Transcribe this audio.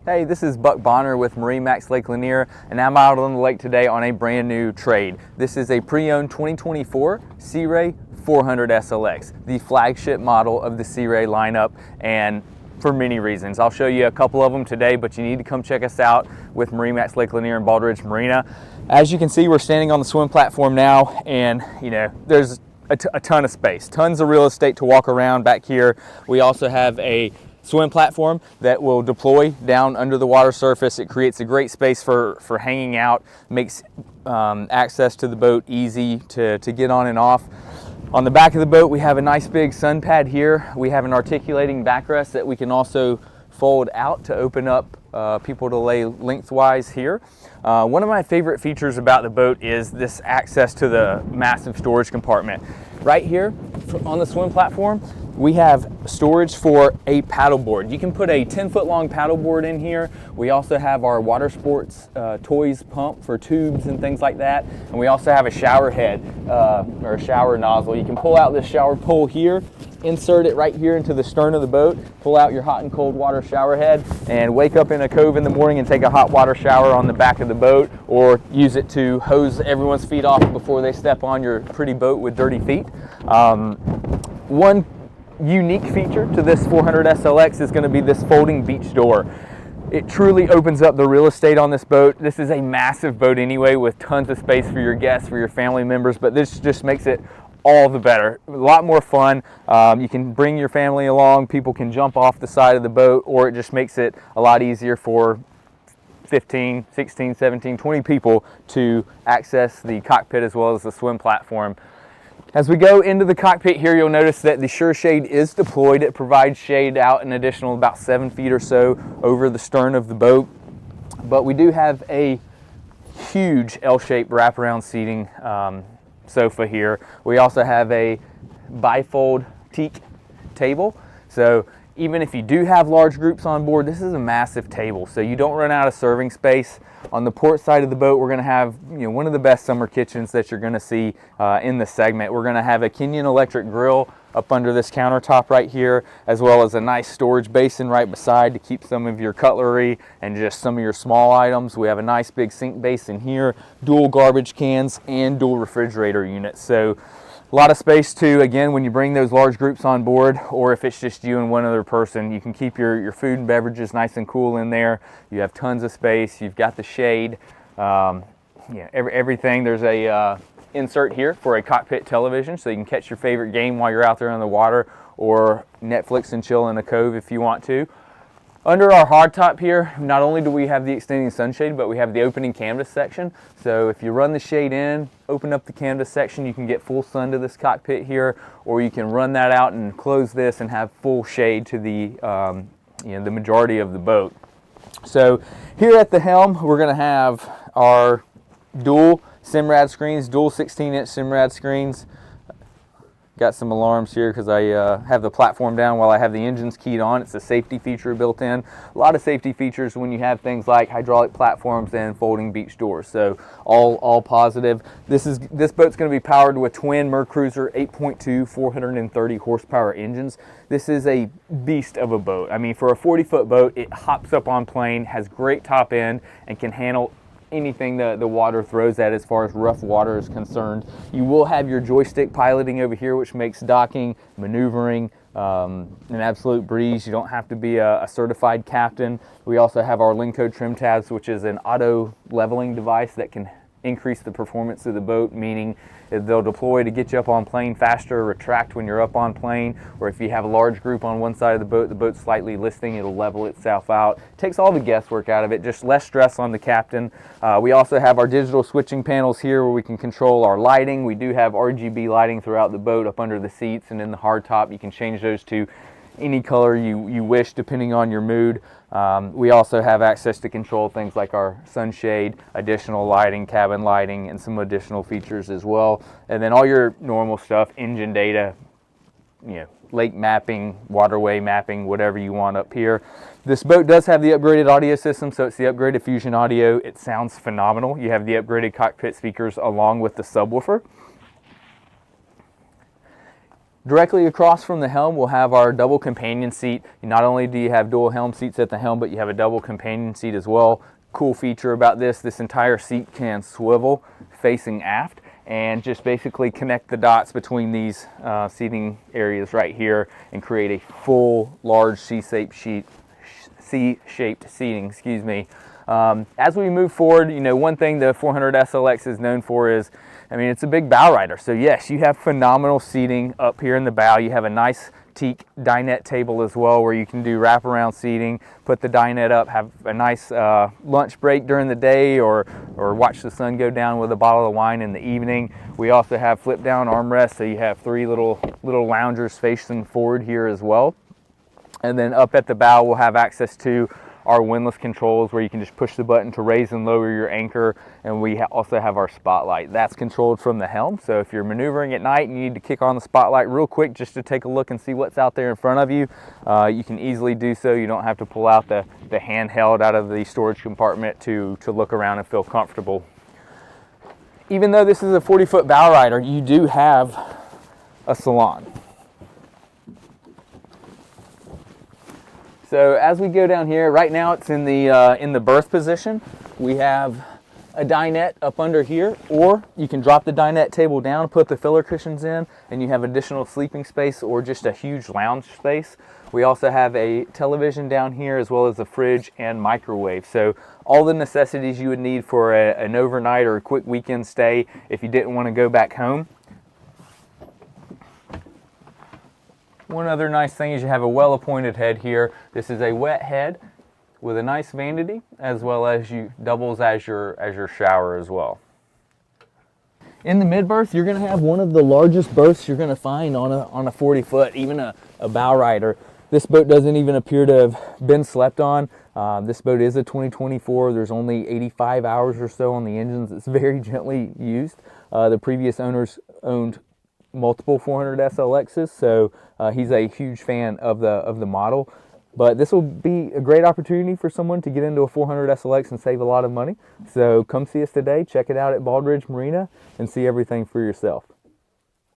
Hey, this is Buck Bonner with MarineMax Lake Lanier, and I'm out on the lake today on a brand new trade. This is a pre-owned 2024 Sea Ray 400 SLX, the flagship model of the Sea Ray lineup, and for many reasons. I'll show you a couple of them today, but you need to come check us out with MarineMax Lake Lanier in Baldridge Marina. As you can see, we're standing on the swim platform now, and there's a ton of space, tons of real estate to walk around back here. We also have a swim platform that will deploy down under the water surface. It creates a great space for hanging out, makes access to the boat easy to get on and off. On the back of the boat, we have a nice big sun pad here. We have an articulating backrest that we can also fold out to open up people to lay lengthwise here. One of my favorite features about the boat is this access to the massive storage compartment. Right here on the swim platform, we have storage for a paddleboard. You can put a 10-foot long paddleboard in here. We also have our water sports toys pump for tubes and things like that. And we also have a shower head or a shower nozzle. You can pull out this shower pole here, insert it right here into the stern of the boat, pull out your hot and cold water shower head, and wake up in a cove in the morning and take a hot water shower on the back of the boat, or use it to hose everyone's feet off before they step on your pretty boat with dirty feet. One unique feature to this 400 SLX is going to be this folding beach door. It truly opens up the real estate on this boat. This is a massive boat anyway, with tons of space for your guests, for your family members, but this just makes it all the better. A lot more fun. You can bring your family along, people can jump off the side of the boat, or it just makes it a lot easier for 15, 16, 17, 20 people to access the cockpit as well as the swim platform. As we go into the cockpit here, you'll notice that the Sure Shade is deployed. It provides shade out an additional about 7 feet or so over the stern of the boat. But we do have a huge L-shaped wraparound seating sofa here. We also have a bifold teak table. So even if you do have large groups on board, this is a massive table, so you don't run out of serving space. On the port side of the boat, we're going to have one of the best summer kitchens that you're going to see in the segment. We're going to have a Kenyon electric grill up under this countertop right here, as well as a nice storage basin right beside to keep some of your cutlery and just some of your small items. We have a nice big sink basin here, dual garbage cans, and dual refrigerator units. So a lot of space too, again, when you bring those large groups on board, or if it's just you and one other person, you can keep your food and beverages nice and cool in there. You have tons of space. You've got the shade, everything. There's a insert here for a cockpit television, so you can catch your favorite game while you're out there on the water, or Netflix and chill in a cove if you want to. Under our hardtop here, not only do we have the extending sunshade, but we have the opening canvas section. So if you run the shade in, open up the canvas section, you can get full sun to this cockpit here, or you can run that out and close this and have full shade to the the majority of the boat. So here at the helm, we're going to have our dual Simrad screens, dual 16-inch Simrad screens. Got some alarms here because I have the platform down while I have the engines keyed on. It's a safety feature built in. A lot of safety features when you have things like hydraulic platforms and folding beach doors. So all positive. This boat's going to be powered with twin Mercruiser 8.2 430 horsepower engines. This is a beast of a boat. I mean, for a 40-foot boat, it hops up on plane, has great top end, and can handle anything the water throws at as far as rough water is concerned. You will have your joystick piloting over here, which makes docking, maneuvering an absolute breeze. You don't have to be a certified captain. We also have our Lenco trim tabs, which is an auto leveling device that can increase the performance of the boat, meaning they'll deploy to get you up on plane faster, retract when you're up on plane, or if you have a large group on one side of the boat's slightly listing, it'll level itself out. Takes all the guesswork out of it, just less stress on the captain. We also have our digital switching panels here where we can control our lighting. We do have RGB lighting throughout the boat up under the seats and in the hardtop. You can change those to any color you wish depending on your mood. We also have access to control things like our sunshade, additional lighting, cabin lighting, and some additional features as well. And then all your normal stuff, engine data, lake mapping, waterway mapping, whatever you want up here. This boat does have the upgraded audio system, so it's the upgraded Fusion audio. It sounds phenomenal. You have the upgraded cockpit speakers along with the subwoofer. Directly across from the helm, we'll have our double companion seat. Not only do you have dual helm seats at the helm, but you have a double companion seat as well. Cool feature about this entire seat can swivel facing aft and just basically connect the dots between these seating areas right here and create a full, large C-shaped seating, excuse me. As we move forward, you know, one thing the 400 SLX is known for is, I mean, it's a big bow rider. So yes, you have phenomenal seating up here in the bow. You have a nice teak dinette table as well where you can do wraparound seating, put the dinette up, have a nice lunch break during the day, or watch the sun go down with a bottle of wine in the evening. We also have flip down armrests, so you have three little loungers facing forward here as well. And then up at the bow, we'll have access to our windlass controls where you can just push the button to raise and lower your anchor, and we also have our spotlight. That's controlled from the helm, so if you're maneuvering at night and you need to kick on the spotlight real quick just to take a look and see what's out there in front of you, you can easily do so. You don't have to pull out the handheld out of the storage compartment to look around and feel comfortable. Even though this is a 40-foot bow rider, you do have a salon. So as we go down here, right now it's in the berth position. We have a dinette up under here, or you can drop the dinette table down, put the filler cushions in, and you have additional sleeping space or just a huge lounge space. We also have a television down here as well as a fridge and microwave. So all the necessities you would need for an overnight or a quick weekend stay if you didn't want to go back home. One other nice thing is you have a well-appointed head here. This is a wet head with a nice vanity, as well as doubles as your shower as well. In the mid-berth, you're going to have one of the largest berths you're going to find on a 40-foot, even a bow rider. This boat doesn't even appear to have been slept on. This boat is a 2024. There's only 85 hours or so on the engines. It's very gently used. The previous owners owned multiple 400 SLXs, so he's a huge fan of the model. But this will be a great opportunity for someone to get into a 400 SLX and save a lot of money. So come see us today, check it out at Baldridge Marina, and see everything for yourself.